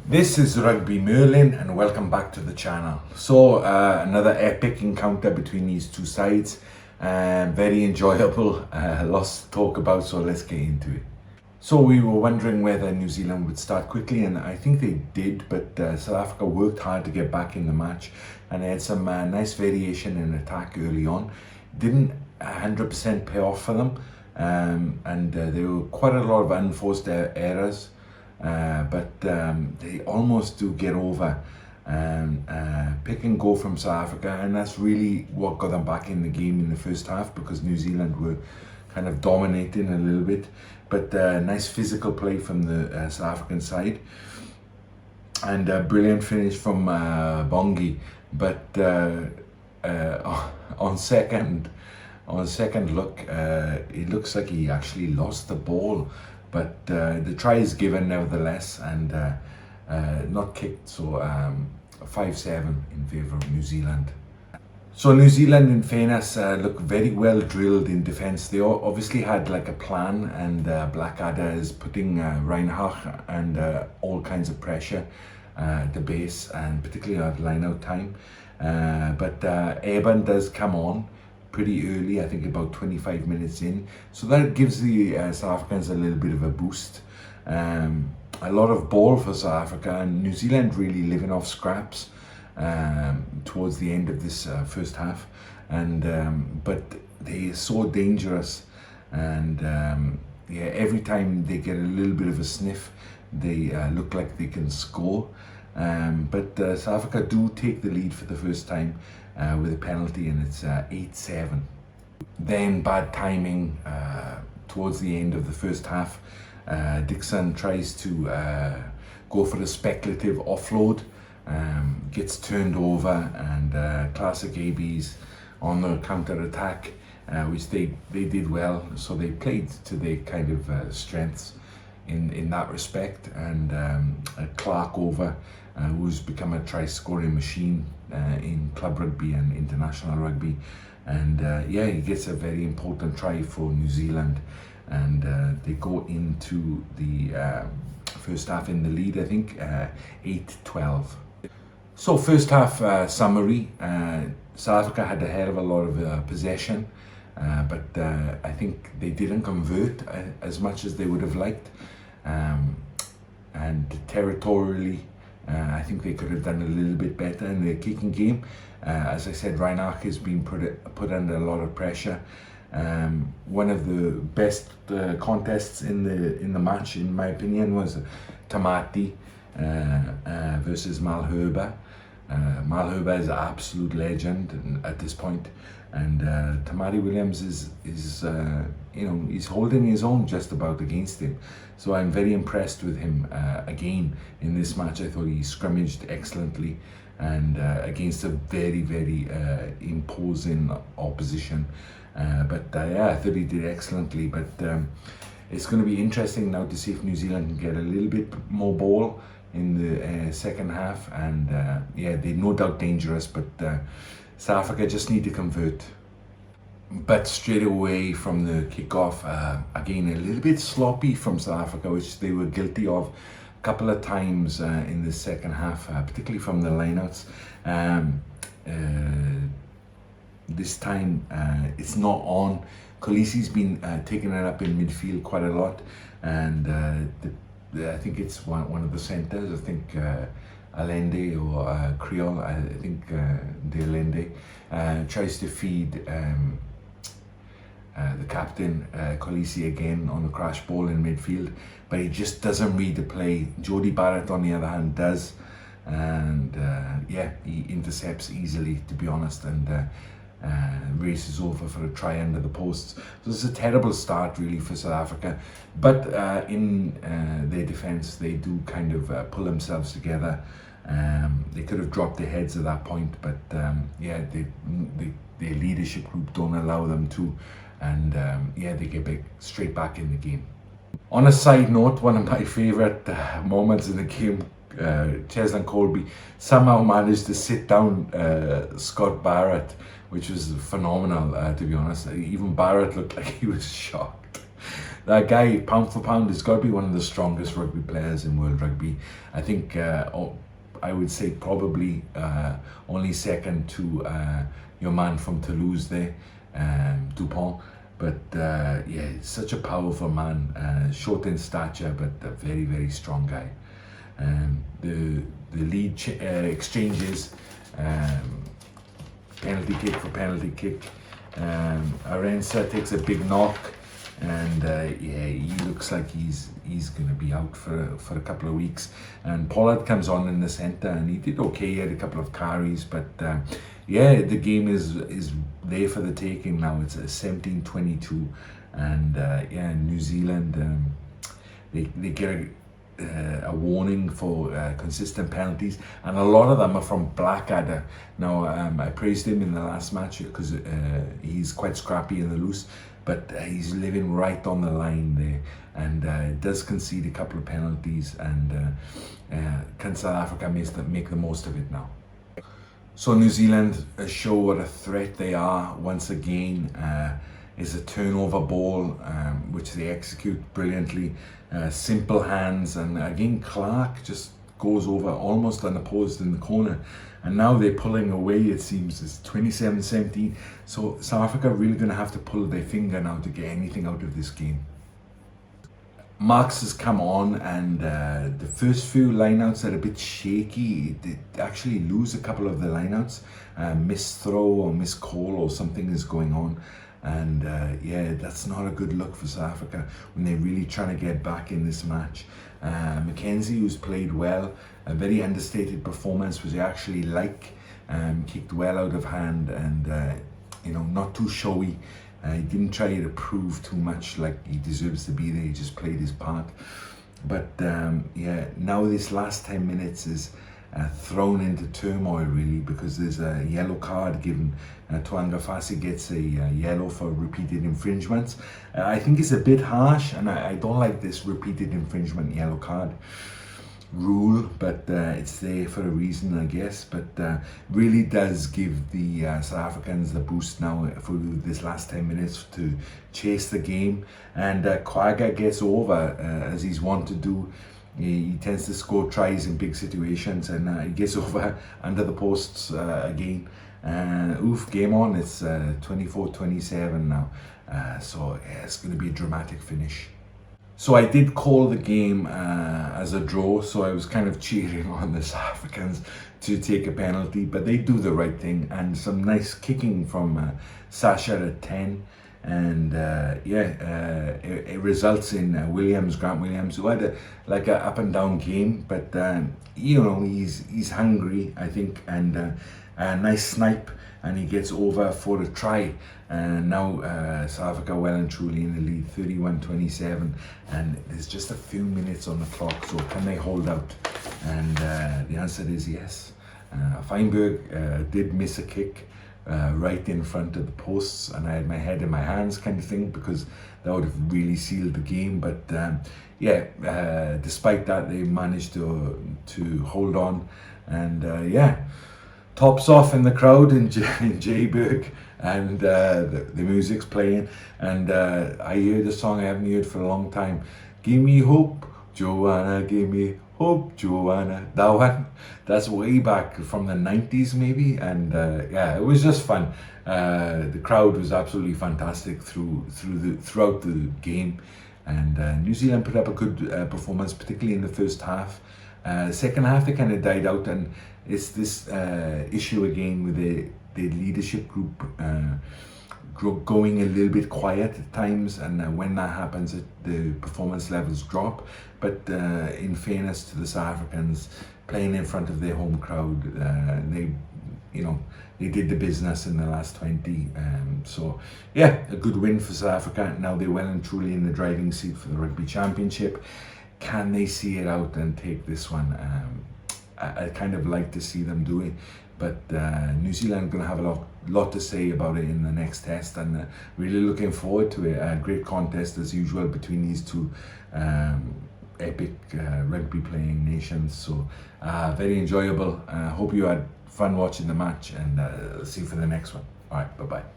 This is Rugby Merlin and welcome back to the channel. So another epic encounter between these two sides. Very enjoyable, lots to talk about, so let's get into it. So we were wondering whether New Zealand would start quickly, and I think they did, but South Africa worked hard to get back in the match and they had some nice variation in attack early on. Didn't 100% pay off for them, and there were quite a lot of unforced errors. But they almost do get over pick and go from South Africa, and that's really what got them back in the game in the first half, because New Zealand were kind of dominating a little bit. But nice physical play from the South African side, and brilliant finish from Bongi. But on second look, it looks like he actually lost the ball. But the try is given nevertheless, and not kicked, so 5-7 in favour of New Zealand. So New Zealand, in fairness, look very well drilled in defence. They obviously had like a plan, and Blackadder is putting Reinhardt and all kinds of pressure at the base, and particularly at line-out time. But Eben does come on pretty early, I think about 25 minutes in, so that gives the South Africans a little bit of a boost. A lot of ball for South Africa, and New Zealand really living off scraps towards the end of this first half, and but they're so dangerous, and yeah, every time they get a little bit of a sniff, they look like they can score. But South Africa do take the lead for the first time with a penalty, and it's 8-7. Then bad timing towards the end of the first half. Dixon tries to go for a speculative offload, gets turned over, and classic ABs on the counter attack, which they did well. So they played to their kind of strengths in that respect, and Clark over, who's become a try-scoring machine in club rugby and international rugby, and yeah, he gets a very important try for New Zealand, and they go into the first half in the lead, I think 8-12. So first half summary, South Africa had a hell of a lot of possession, but I think they didn't convert as much as they would have liked, and territorially, I think they could have done a little bit better in their kicking game. As I said, Reinhardt has been put under a lot of pressure. One of the best contests in the match, in my opinion, was Tamati versus Malherbe. Malherbe is an absolute legend at this point, and Tamati Williams is you know, he's holding his own just about against him. So I'm very impressed with him again in this match. I thought he scrimmaged excellently, and against a very imposing opposition. But yeah, I thought he did excellently. But it's going to be interesting now to see if New Zealand can get a little bit more ball in the second half, and yeah, they're no doubt dangerous, but South Africa just need to convert. But straight away from the kickoff, again a little bit sloppy from South Africa, which they were guilty of a couple of times in the second half, particularly from the lineouts. This time it's not on. Khaleesi's been taking it up in midfield quite a lot, and I think it's one of the centres. I think Allende or Creole. I think De Allende tries to feed the captain, Khaleesi, again on the crash ball in midfield, but he just doesn't read the play. Jody Barrett, on the other hand, does, and yeah, he intercepts easily, to be honest, and races over for a try under the posts. So it's a terrible start really for South Africa, but in their defence, they do kind of pull themselves together. They could have dropped their heads at that point, but yeah, their leadership group don't allow them to, and yeah, they get straight back in the game. On a side note, one of my favourite moments in the game, Cheslin Colby somehow managed to sit down Scott Barrett, which was phenomenal, to be honest. Even Barrett looked like he was shocked. That guy, pound for pound, has got to be one of the strongest rugby players in world rugby. I think, I would say probably only second to your man from Toulouse there, Dupont. But yeah, such a powerful man, short in stature, but a very, very strong guy. The lead exchanges, penalty kick for penalty kick. Arensa takes a big knock, and yeah, he looks like he's going to be out for a couple of weeks. And Pollard comes on in the centre, and he did okay. He had a couple of carries, but yeah, the game is there for the taking now. It's a 17-22, and yeah, New Zealand, they get a warning for consistent penalties, and a lot of them are from Blackadder. Now, I praised him in the last match because he's quite scrappy in the loose, but he's living right on the line there, and does concede a couple of penalties, and can South Africa make the most of it now? So New Zealand show what a threat they are once again. Is a turnover ball, which they execute brilliantly. Simple hands, and again Clark just goes over almost unopposed in the corner. And now they're pulling away, it seems. It's 27-17. So South Africa really going to have to pull their finger now to get anything out of this game. Marks has come on, and the first few lineouts are a bit shaky. They actually lose a couple of the lineouts. Missed throw or missed call or something is going on. And yeah, that's not a good look for South Africa when they're really trying to get back in this match. Mackenzie, who's played well, a very understated performance, was actually kicked well out of hand, and you know, not too showy. He didn't try to prove too much like he deserves to be there. He just played his part. But yeah, now this last 10 minutes is thrown into turmoil really, because there's a yellow card given. Tuanga Fasi gets a yellow for repeated infringements. I think it's a bit harsh, and I don't like this repeated infringement yellow card rule, but it's there for a reason, I guess. But really does give the South Africans the boost now for this last 10 minutes to chase the game. And Kwaga gets over, as he's wont to do. He tends to score tries in big situations, and he gets over under the posts again. Oof, game on. It's 24-27 now. So yeah, it's going to be a dramatic finish. So I did call the game as a draw, so I was kind of cheering on the South Africans to take a penalty, but they do the right thing, and some nice kicking from Sasha at 10. And yeah, it results in Grant Williams, who had an up and down game, but you know, he's hungry, I think, and a nice snipe, and he gets over for a try. And now South Africa well and truly in the lead, 31-27, and there's just a few minutes on the clock. So can they hold out? And the answer is yes. Feinberg did miss a kick right in front of the posts, and I had my head in my hands kind of thing, because that would have really sealed the game. But yeah, despite that, they managed to hold on, and yeah, tops off in the crowd in Joburg, and the music's playing, and I hear the song I haven't heard for a long time. Give me hope, Joanna, give me hope, Joanna. That one, that's way back from the 90s maybe, and yeah, it was just fun. The crowd was absolutely fantastic throughout the game, and New Zealand put up a good performance, particularly in the first half. Second half, they kind of died out, and it's this issue again with the leadership group going a little bit quiet at times, and when that happens, the performance levels drop. But in fairness to the South Africans, playing in front of their home crowd, they did the business in the last 20. So yeah, a good win for South Africa. Now they're well and truly in the driving seat for the Rugby Championship. Can they see it out and take this one? I kind of like to see them do it, but New Zealand are going to have a lot to say about it in the next test, and really looking forward to it. A great contest as usual between these two epic rugby playing nations. So very enjoyable. Hope you had fun watching the match, and see you for the next one. All right, bye bye.